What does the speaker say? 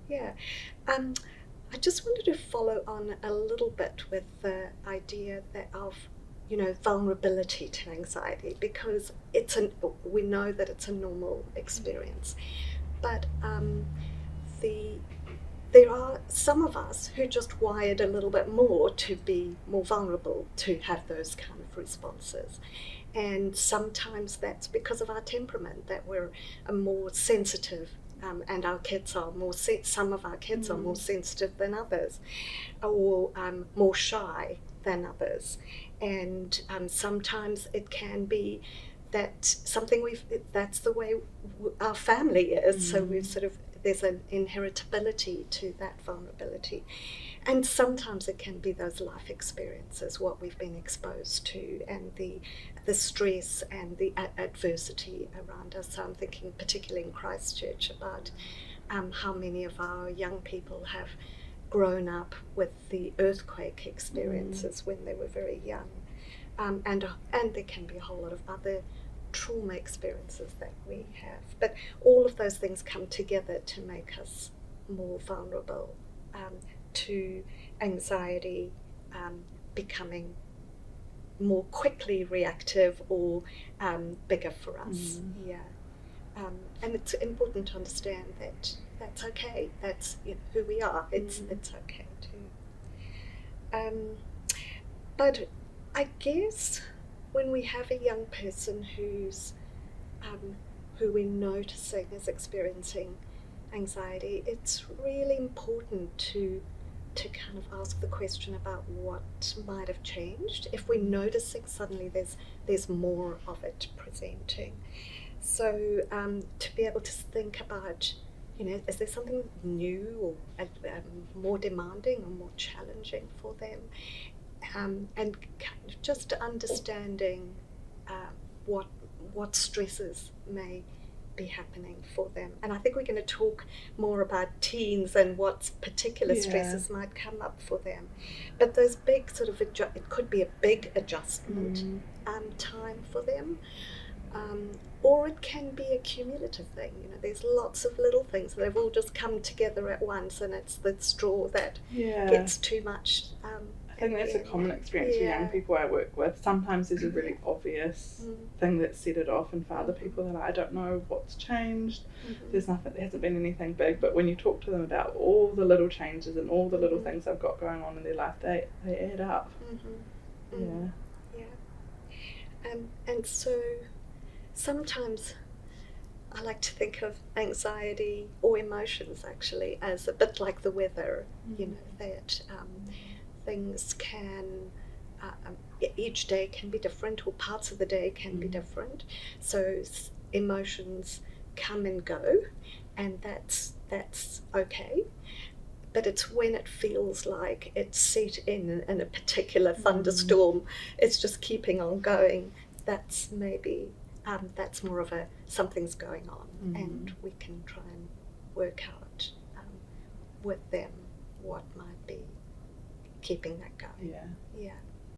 yeah. I just wanted to follow on a little bit with the idea of, vulnerability to anxiety, because we know that it's a normal experience, but the there are some of us who just wired a little bit more to be more vulnerable to have those kind of responses. And sometimes that's because of our temperament, that we're a more sensitive, and our kids are some of our kids are more sensitive than others, or more shy than others. And sometimes it can be that's the way our family is. So we've sort of, there's an inheritability to that vulnerability. And sometimes it can be those life experiences, what we've been exposed to, and the stress and the adversity around us. So I'm thinking particularly in Christchurch about how many of our young people have grown up with the earthquake experiences when they were very young. And there can be a whole lot of other trauma experiences that we have. But all of those things come together to make us more vulnerable to anxiety, becoming more quickly reactive or bigger for us. Yeah. And it's important to understand that that's okay. That's who we are. It's okay too. But I guess when we have a young person who we're noticing is experiencing anxiety, it's really important to kind of ask the question about what might have changed if we're noticing suddenly there's more of it presenting. So to be able to think about, is there something new or more demanding or more challenging for them? And kind of just understanding what stresses may be happening for them. And I think we're going to talk more about teens and what particular stresses might come up for them. But those big sort of, it could be a big adjustment time for them. Or it can be a cumulative thing. There's lots of little things that have all just come together at once, and it's the straw that gets too much. I think that's a common experience for young people I work with. Sometimes there's a really obvious thing that set it off, and for other people that I don't know what's changed. There hasn't been anything big, but when you talk to them about all the little changes and all the little things they've got going on in their life, they add up. And so sometimes I like to think of anxiety or emotions actually as a bit like the weather, that things can, each day can be different, or parts of the day can be different. So emotions come and go, and that's okay. But it's when it feels like it's set in a particular thunderstorm, it's just keeping on going, that's maybe, that's more of something's going on, and we can try and work out with them what might be keeping that going. Yeah.